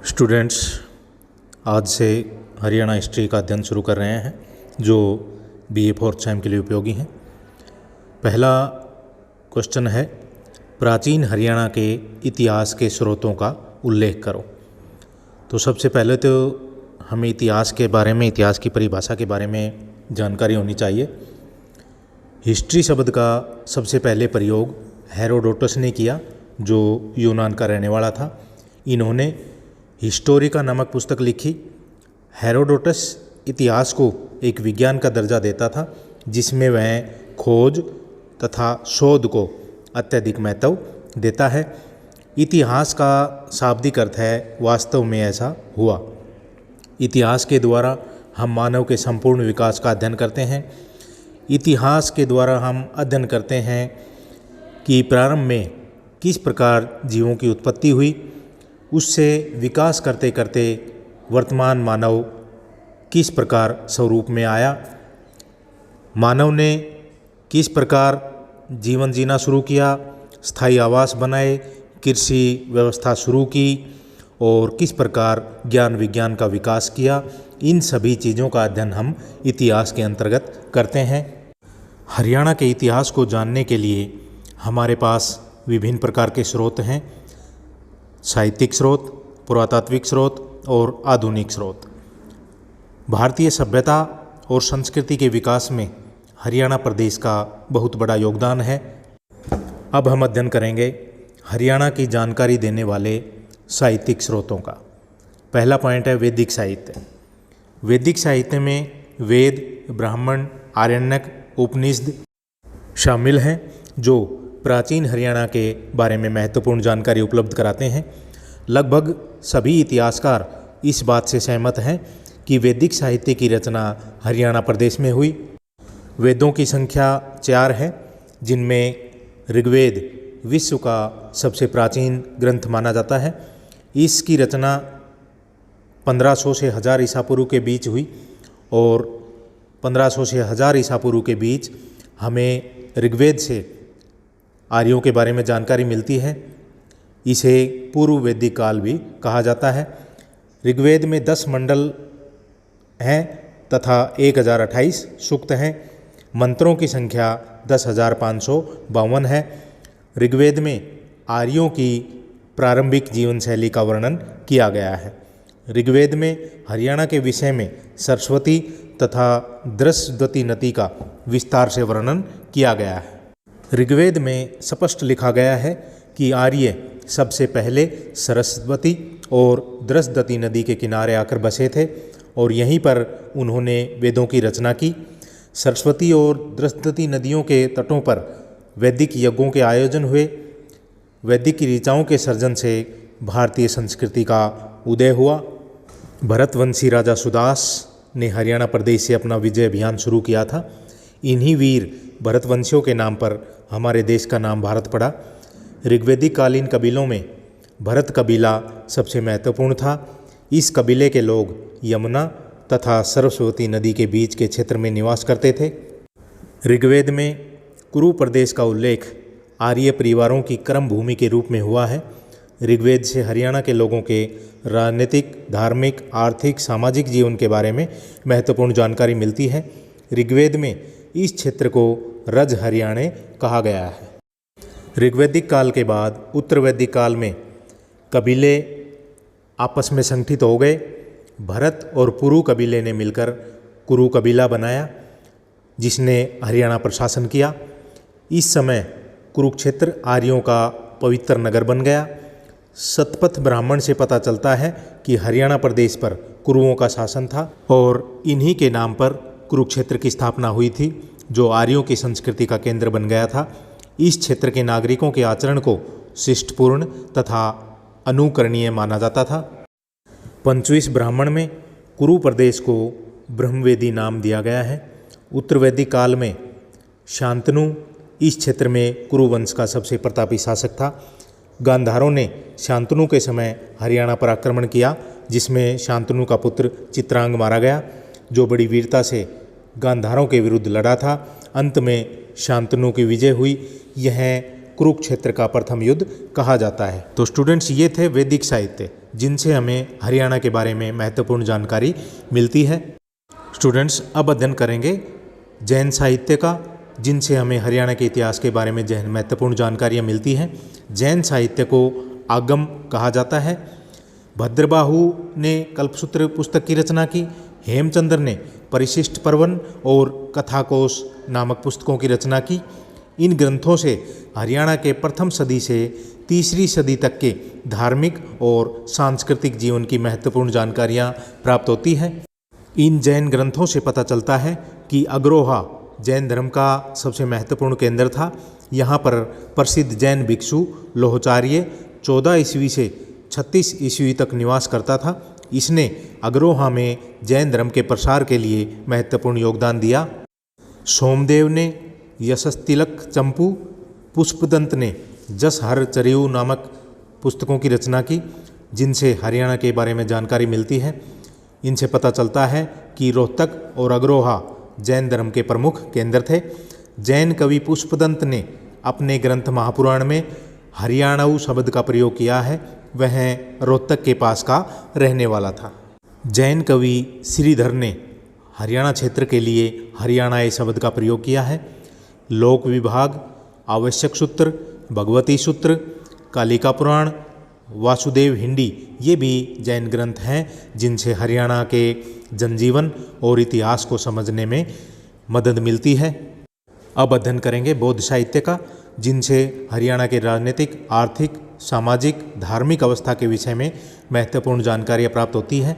Students आज से Haryana history का अध्ययन शुरू कर रहे हैं जो बीए फोर्थ सेम के लिए उपयोगी हैं। पहला क्वेश्चन है, प्राचीन हरियाणा के इतिहास के स्रोतों का उल्लेख करो। तो सबसे पहले तो हमें इतिहास की परिभाषा के बारे में जानकारी होनी चाहिए। हिस्ट्री शब्द का सबसे पहले प्रयोग हेरोडोटस ने किया, जो यूनान का रहने वाला था। इन्होंने हिस्टोरिका नामक पुस्तक लिखी। हेरोडोटस इतिहास को एक विज्ञान का दर्जा देता था, जिसमें वह खोज तथा शोध को अत्यधिक महत्व देता है। इतिहास का शाब्दिक अर्थ है वास्तव में ऐसा हुआ। इतिहास के द्वारा हम मानव के संपूर्ण विकास का अध्ययन करते हैं। इतिहास के द्वारा हम अध्ययन करते हैं कि प्रारंभ में किस प्रकार जीवों की उत्पत्ति हुई, उससे विकास करते करते वर्तमान मानव किस प्रकार स्वरूप में आया, मानव ने किस प्रकार जीवन जीना शुरू किया, स्थायी आवास बनाए, कृषि व्यवस्था शुरू की और किस प्रकार ज्ञान विज्ञान का विकास किया। इन सभी चीज़ों का अध्ययन हम इतिहास के अंतर्गत करते हैं। हरियाणा के इतिहास को जानने के लिए हमारे पास विभिन्न प्रकार के स्रोत हैं, साहित्यिक स्रोत, पुरातात्विक स्रोत और आधुनिक स्रोत। भारतीय सभ्यता और संस्कृति के विकास में हरियाणा प्रदेश का बहुत बड़ा योगदान है। अब हम अध्ययन करेंगे हरियाणा की जानकारी देने वाले साहित्यिक स्रोतों का। पहला पॉइंट है वैदिक साहित्य। वैदिक साहित्य में वेद, ब्राह्मण, आरण्यक, उपनिषद शामिल हैं, जो प्राचीन हरियाणा के बारे में महत्वपूर्ण जानकारी उपलब्ध कराते हैं। लगभग सभी इतिहासकार इस बात से सहमत हैं कि वैदिक साहित्य की रचना हरियाणा प्रदेश में हुई। वेदों की संख्या 4 है, जिनमें ऋग्वेद विश्व का सबसे प्राचीन ग्रंथ माना जाता है। इसकी रचना 1500 से 1000 ईसा पूर्व के बीच हुई और 1500 से 1000 ईसा पूर्व के बीच हमें ऋग्वेद से आर्यों के बारे में जानकारी मिलती है। इसे पूर्व वैदिक काल भी कहा जाता है। ऋग्वेद में 10 मंडल हैं तथा 1028 सूक्त हैं। मंत्रों की संख्या 10,552 है। ऋग्वेद में आर्यों की प्रारंभिक जीवन शैली का वर्णन किया गया है। ऋग्वेद में हरियाणा के विषय में सरस्वती तथा दृश्यवती नदी का विस्तार से वर्णन किया गया है। ऋग्वेद में स्पष्ट लिखा गया है कि आर्य सबसे पहले सरस्वती और दृश्यवती नदी के किनारे आकर बसे थे और यहीं पर उन्होंने वेदों की रचना की। सरस्वती और दृश्यवती नदियों के तटों पर वैदिक यज्ञों के आयोजन हुए। वैदिक ऋचाओं के सर्जन से भारतीय संस्कृति का उदय हुआ। भरतवंशी राजा सुदास ने हरियाणा प्रदेश से अपना विजय अभियान शुरू किया था। इन्हीं वीर भरतवंशियों के नाम पर हमारे देश का नाम भारत पड़ा। ऋग्वैदिक कालीन कबीलों में भरत कबीला सबसे महत्वपूर्ण था। इस कबीले के लोग यमुना तथा सरस्वती नदी के बीच के क्षेत्र में निवास करते थे। ऋग्वेद में कुरु प्रदेश का उल्लेख आर्य परिवारों की कर्म भूमि के रूप में हुआ है। ऋग्वेद से हरियाणा के लोगों के राजनीतिक, धार्मिक, आर्थिक, सामाजिक जीवन के बारे में महत्वपूर्ण जानकारी मिलती है। ऋग्वेद में इस क्षेत्र को रज हरियाणे कहा गया है। ऋग्वैदिक काल के बाद उत्तर वैदिक काल में कबीले आपस में संगठित हो गए। भरत और पुरु कबीले ने मिलकर कुरु कबीला बनाया, जिसने हरियाणा पर शासन किया। इस समय कुरुक्षेत्र आर्यों का पवित्र नगर बन गया। शतपथ ब्राह्मण से पता चलता है कि हरियाणा प्रदेश पर कुरुओं का शासन था और इन्हीं के नाम पर कुरुक्षेत्र की स्थापना हुई थी, जो आर्यों की संस्कृति का केंद्र बन गया था। इस क्षेत्र के नागरिकों के आचरण को शिष्टपूर्ण तथा अनुकरणीय माना जाता था। पंचविश ब्राह्मण में कुरु प्रदेश को ब्रह्मवेदी नाम दिया गया है। उत्तर वैदिक काल में शांतनु इस क्षेत्र में कुरु वंश का सबसे प्रतापी शासक था। गांधारों ने शांतनु के समय हरियाणा पर आक्रमण किया, जिसमें शांतनु का पुत्र चित्रांग मारा गया, जो बड़ी वीरता से गांधारों के विरुद्ध लड़ा था। अंत में शांतनु की विजय हुई। यह कुरुक्षेत्र का प्रथम युद्ध कहा जाता है। तो स्टूडेंट्स, ये थे वैदिक साहित्य। जिनसे हमें हरियाणा के बारे में महत्वपूर्ण जानकारी मिलती है। स्टूडेंट्स, अब अध्ययन करेंगे जैन साहित्य का, जिनसे हमें हरियाणा के इतिहास के बारे में महत्वपूर्ण जानकारियाँ मिलती हैं। जैन साहित्य को आगम कहा जाता है। भद्रबाहु ने कल्पसूत्र पुस्तक की रचना की। हेमचंद्र ने परिशिष्ट पर्वन और कथाकोश नामक पुस्तकों की रचना की। इन ग्रंथों से हरियाणा के प्रथम सदी से तीसरी सदी तक के धार्मिक और सांस्कृतिक जीवन की महत्वपूर्ण जानकारियाँ प्राप्त होती हैं। इन जैन ग्रंथों से पता चलता है कि अग्रोहा जैन धर्म का सबसे महत्वपूर्ण केंद्र था। यहाँ पर प्रसिद्ध जैन भिक्षु लोहचार्य 14 ईस्वी से 36 ईस्वी तक निवास करता था। इसने अग्रोहा में जैन धर्म के प्रसार के लिए महत्वपूर्ण योगदान दिया। सोमदेव ने यशस्तिलक चंपू, पुष्पदंत ने जस हर चरियु नामक पुस्तकों की रचना की, जिनसे हरियाणा के बारे में जानकारी मिलती है। इनसे पता चलता है कि रोहतक और अग्रोहा जैन धर्म के प्रमुख केंद्र थे। जैन कवि पुष्पदंत ने अपने ग्रंथ महापुराण में हरियाणाऊ शब्द का प्रयोग किया है। वह रोहतक के पास का रहने वाला था। जैन कवि श्रीधर ने हरियाणा क्षेत्र के लिए हरियाणाई शब्द का प्रयोग किया है। लोक विभाग, आवश्यक सूत्र, भगवती सूत्र, कालिका पुराण, वासुदेव हिंडी, ये भी जैन ग्रंथ हैं जिनसे हरियाणा के जनजीवन और इतिहास को समझने में मदद मिलती है। अब अध्ययन करेंगे बौद्ध साहित्य का, जिनसे हरियाणा के राजनीतिक, आर्थिक, सामाजिक, धार्मिक अवस्था के विषय में महत्वपूर्ण जानकारियाँ प्राप्त होती है।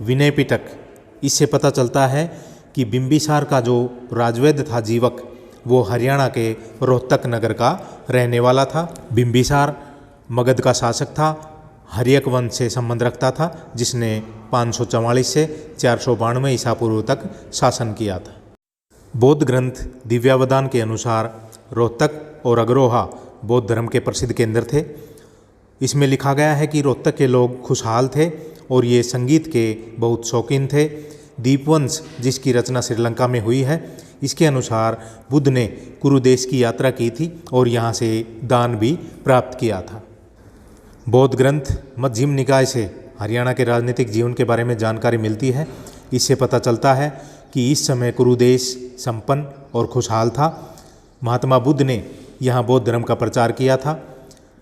विनय पिटक, इससे पता चलता है कि बिंबिसार का जो राजवैद्य था जीवक, वो हरियाणा के रोहतक नगर का रहने वाला था। बिंबिसार मगध का शासक था। हर्यक वंश से संबंध रखता था, जिसने 544 से 492 ईसा पूर्व तक शासन किया था। बौद्ध ग्रंथ दिव्यावदान के अनुसार रोहतक और अग्रोहा बौद्ध धर्म के प्रसिद्ध केंद्र थे। इसमें लिखा गया है कि रोहतक के लोग खुशहाल थे और ये संगीत के बहुत शौकीन थे। दीपवंश, जिसकी रचना श्रीलंका में हुई है, इसके अनुसार बुद्ध ने कुरु देश की यात्रा की थी और यहाँ से दान भी प्राप्त किया था। बौद्ध ग्रंथ मध्यम निकाय से हरियाणा के राजनीतिक जीवन के बारे में जानकारी मिलती है। इससे पता चलता है कि इस समय कुरु देश संपन्न और खुशहाल था। महात्मा बुद्ध ने यहाँ बौद्ध धर्म का प्रचार किया था।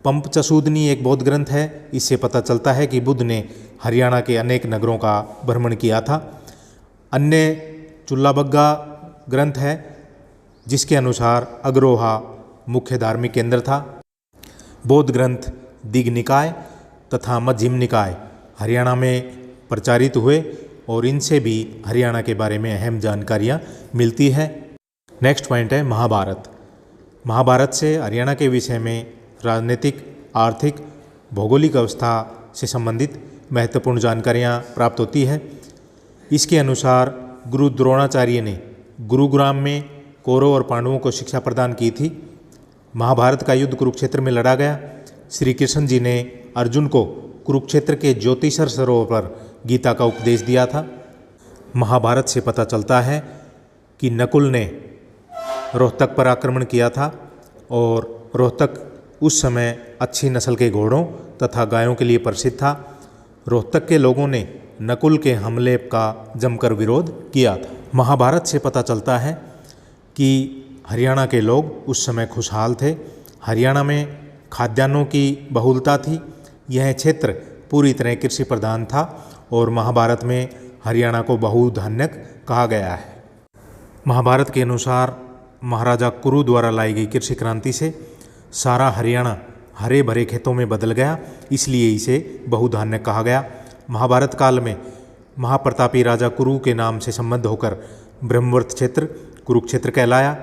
पंपचसूदनी एक बौद्ध ग्रंथ है। इससे पता चलता है कि बुद्ध ने हरियाणा के अनेक नगरों का भ्रमण किया था। अन्य चुल्लाबग्गा ग्रंथ है, जिसके अनुसार अग्रोहा मुख्य धार्मिक केंद्र था। बौद्ध ग्रंथ दिग निकाय तथा मध्यम निकाय हरियाणा में प्रचारित हुए और इनसे भी हरियाणा के बारे में अहम जानकारियाँ मिलती है। नेक्स्ट पॉइंट है महाभारत। महाभारत से हरियाणा के विषय में राजनीतिक, आर्थिक, भौगोलिक अवस्था से संबंधित महत्वपूर्ण जानकारियाँ प्राप्त होती है। इसके अनुसार गुरु द्रोणाचार्य ने गुरुग्राम में कौरव और पांडवों को शिक्षा प्रदान की थी। महाभारत का युद्ध कुरुक्षेत्र में लड़ा गया। श्री कृष्ण जी ने अर्जुन को कुरुक्षेत्र के ज्योतिषर सरोवर पर गीता का उपदेश दिया था। महाभारत से पता चलता है कि नकुल ने रोहतक पर आक्रमण किया था और रोहतक उस समय अच्छी नस्ल के घोड़ों तथा गायों के लिए प्रसिद्ध था। रोहतक के लोगों ने नकुल के हमले का जमकर विरोध किया था। महाभारत से पता चलता है कि हरियाणा के लोग उस समय खुशहाल थे। हरियाणा में खाद्यान्नों की बहुलता थी। यह क्षेत्र पूरी तरह कृषि प्रधान था और महाभारत में हरियाणा को बहुधान्यक कहा गया है। महाभारत के अनुसार महाराजा कुरु द्वारा लाई गई कृषि क्रांति से सारा हरियाणा हरे भरे खेतों में बदल गया, इसलिए इसे बहुधान्यक कहा गया। महाभारत काल में महाप्रतापी राजा कुरु के नाम से संबद्ध होकर ब्रह्मवर्त क्षेत्र कुरुक्षेत्र कहलाया।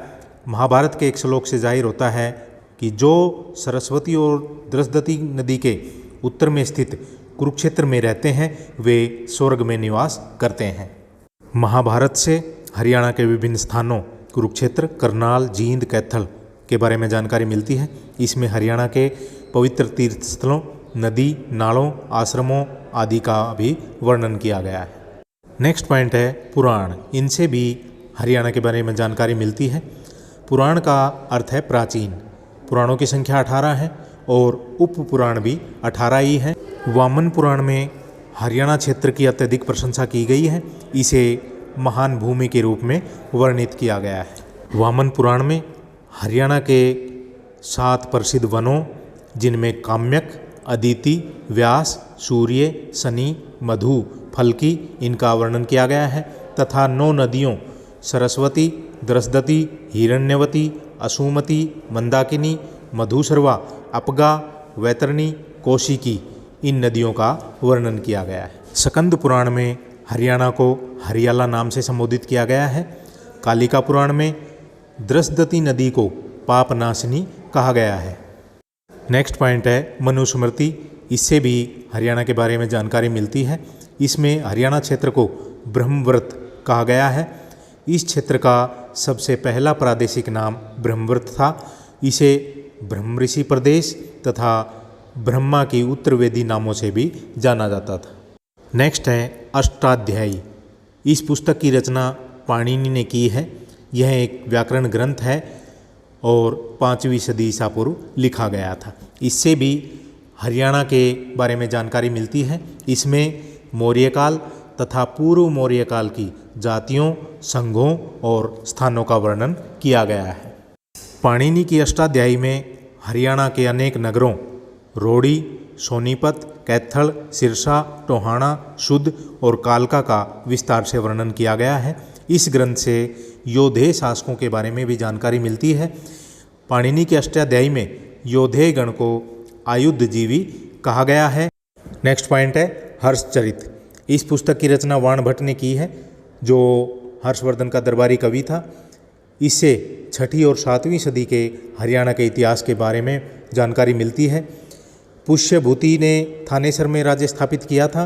महाभारत के एक श्लोक से जाहिर होता है कि जो सरस्वती और द्रसदती नदी के उत्तर में स्थित कुरुक्षेत्र में रहते हैं वे स्वर्ग में निवास करते हैं। महाभारत से हरियाणा के विभिन्न स्थानों कुरुक्षेत्र, करनाल, जींद, कैथल के बारे में जानकारी मिलती है। इसमें हरियाणा के पवित्र तीर्थ स्थलों, नदी, नालों, आश्रमों आदि का भी वर्णन किया गया है। नेक्स्ट पॉइंट है पुराण। इनसे भी हरियाणा के बारे में जानकारी मिलती है। पुराण का अर्थ है प्राचीन। पुराणों की संख्या 18 है और उप पुराण भी 18 ही हैं। वामन पुराण में हरियाणा क्षेत्र की अत्यधिक प्रशंसा की गई है। इसे महान भूमि के रूप में वर्णित किया गया है। वामन पुराण में हरियाणा के 7 प्रसिद्ध वनों, जिनमें काम्यक, अदिति, व्यास, सूर्य, शनि, मधु, फल्की, इनका वर्णन किया गया है तथा 9 नदियों सरस्वती, द्रसदती, हिरण्यवती, असुमती, मंदाकिनी, मधुसर्वा, अपगा, वैतरणी, कौशिकी, इन नदियों का वर्णन किया गया है। स्कंद पुराण में हरियाणा को हरियाला नाम से संबोधित किया गया है। कालिका पुराण में द्रसदती नदी को पापनाशिनी कहा गया है। नेक्स्ट पॉइंट है मनुस्मृति। इससे भी हरियाणा के बारे में जानकारी मिलती है। इसमें हरियाणा क्षेत्र को ब्रह्मव्रत कहा गया है। इस क्षेत्र का सबसे पहला प्रादेशिक नाम ब्रह्मव्रत था। इसे ब्रह्मऋषि प्रदेश तथा ब्रह्मा की उत्तरवेदी नामों से भी जाना जाता था। नेक्स्ट है अष्टाध्यायी। इस पुस्तक की रचना पाणिनि ने की है। यह एक व्याकरण ग्रंथ है और 5वीं सदी ईसा पूर्व लिखा गया था। इससे भी हरियाणा के बारे में जानकारी मिलती है। इसमें मौर्य काल तथा पूर्व मौर्य काल की जातियों, संघों और स्थानों का वर्णन किया गया है। पाणिनि की अष्टाध्यायी में हरियाणा के अनेक नगरों रोड़ी, सोनीपत, कैथल, सिरसा, टोहाना, शुद्ध और कालका का विस्तार से वर्णन किया गया है। इस ग्रंथ से योधेय शासकों के बारे में भी जानकारी मिलती है। पाणिनि के अष्टाध्यायी में योधेय गण को आयुधजीवी कहा गया है। नेक्स्ट पॉइंट है हर्षचरित। इस पुस्तक की रचना वाण भट्ट ने की है, जो हर्षवर्धन का दरबारी कवि था। इससे 6ठी और 7वीं सदी के हरियाणा के इतिहास के बारे में जानकारी मिलती है। पुष्यभूति ने थानेसर में राज्य स्थापित किया था,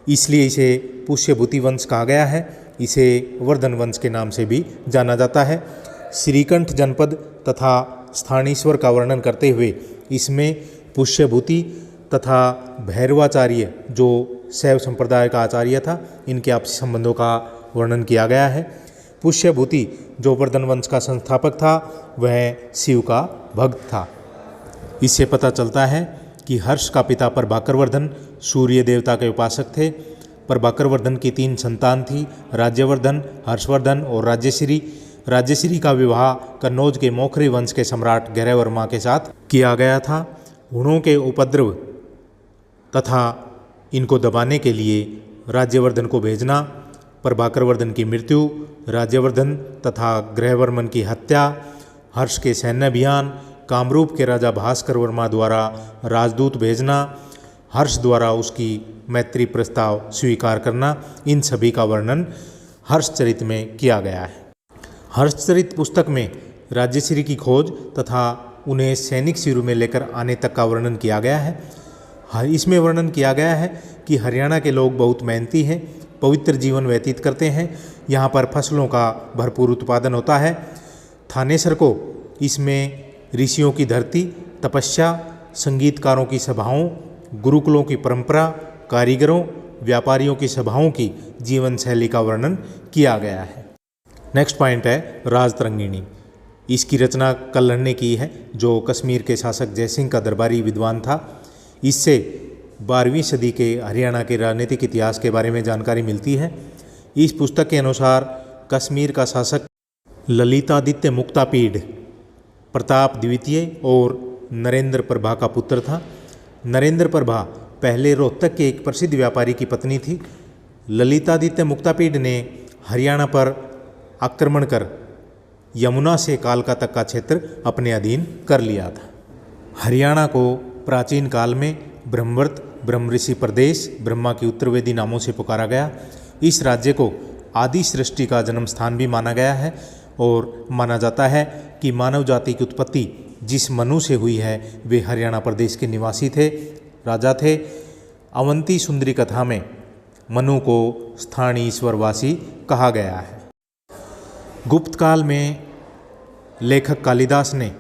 इसलिए इसे पुष्यभूति वंश कहा गया है। इसे वर्धन वंश के नाम से भी जाना जाता है। श्रीकंठ जनपद तथा स्थानीश्वर का वर्णन करते हुए इसमें पुष्यभूति तथा भैरवाचार्य, जो शैव संप्रदाय का आचार्य था, इनके आपसी संबंधों का वर्णन किया गया है। पुष्यभूति, जो वर्धन वंश का संस्थापक था, वह शिव का भक्त था। इससे पता चलता है कि हर्ष का पिता प्रभाकरवर्धन सूर्य देवता के उपासक थे। प्रभाकरवर्धन की 3 संतान थी, राज्यवर्धन, हर्षवर्धन और राज्यश्री। राज्यश्री का विवाह कन्नौज के मोखरी वंश के सम्राट गैरवर्मा के साथ किया गया था। हुणों के उपद्रव तथा इनको दबाने के लिए राज्यवर्धन को भेजना, प्रभाकरवर्धन की मृत्यु, राज्यवर्धन तथा गृहवर्मन की हत्या, हर्ष के सैन्य अभियान, कामरूप के राजा भास्कर वर्मा द्वारा राजदूत भेजना, हर्ष द्वारा उसकी मैत्री प्रस्ताव स्वीकार करना, इन सभी का वर्णन हर्षचरित में किया गया है। हर्षचरित पुस्तक में राज्यश्री की खोज तथा उन्हें सैनिक शिविर में लेकर आने तक का वर्णन किया गया है। इसमें वर्णन किया गया है कि हरियाणा के लोग बहुत मेहनती हैं, पवित्र जीवन व्यतीत करते हैं। यहाँ पर फसलों का भरपूर उत्पादन होता है। थानेसर को इसमें ऋषियों की धरती, तपस्या, संगीतकारों की सभाओं, गुरुकुलों की परंपरा, कारीगरों, व्यापारियों की सभाओं की जीवन शैली का वर्णन किया गया है। नेक्स्ट पॉइंट है राजतरंगिणी। इसकी रचना कल्हड़ ने की है, जो कश्मीर के शासक जयसिंह का दरबारी विद्वान था। इससे 12वीं सदी के हरियाणा के राजनीतिक इतिहास के बारे में जानकारी मिलती है। इस पुस्तक के अनुसार कश्मीर का शासक ललितादित्य मुक्तापीड प्रताप द्वितीय और नरेंद्र प्रभा का पुत्र था। नरेंद्र प्रभा पहले रोहतक के एक प्रसिद्ध व्यापारी की पत्नी थी। ललितादित्य मुक्तापीड ने हरियाणा पर आक्रमण कर यमुना से कालका तक का क्षेत्र अपने अधीन कर लिया था। हरियाणा को प्राचीन काल में ब्रह्मव्रत, ब्रह्मऋषि प्रदेश, ब्रह्मा की उत्तरवेदी नामों से पुकारा गया। इस राज्य को आदि सृष्टि का जन्म स्थान भी माना गया है और माना जाता है कि मानव जाति की उत्पत्ति जिस मनु से हुई है वे हरियाणा प्रदेश के निवासी थे, राजा थे। अवंती सुंदरी कथा में मनु को स्थानीय ईश्वरवासी कहा गया है। गुप्त काल में लेखक कालिदास ने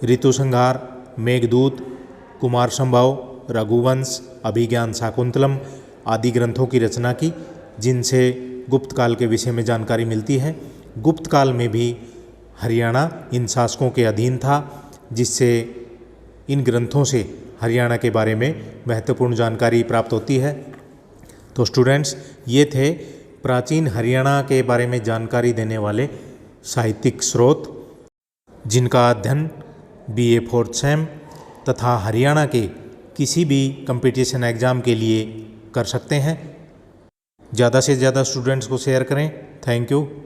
ऋतुसंहार, मेघदूत, कुमार संभव, रघुवंश, अभिज्ञान शाकुंतलम आदि ग्रंथों की रचना की, जिनसे गुप्त काल के विषय में जानकारी मिलती है। गुप्त काल में भी हरियाणा इन शासकों के अधीन था, जिससे इन ग्रंथों से हरियाणा के बारे में महत्वपूर्ण जानकारी प्राप्त होती है। तो स्टूडेंट्स, ये थे प्राचीन हरियाणा के बारे में जानकारी देने वाले साहित्यिक स्रोत, जिनका अध्ययन BA 4th सेम तथा हरियाणा के किसी भी कंपटीशन एग्ज़ाम के लिए कर सकते हैं। ज़्यादा से ज़्यादा स्टूडेंट्स को शेयर करें। Thank you.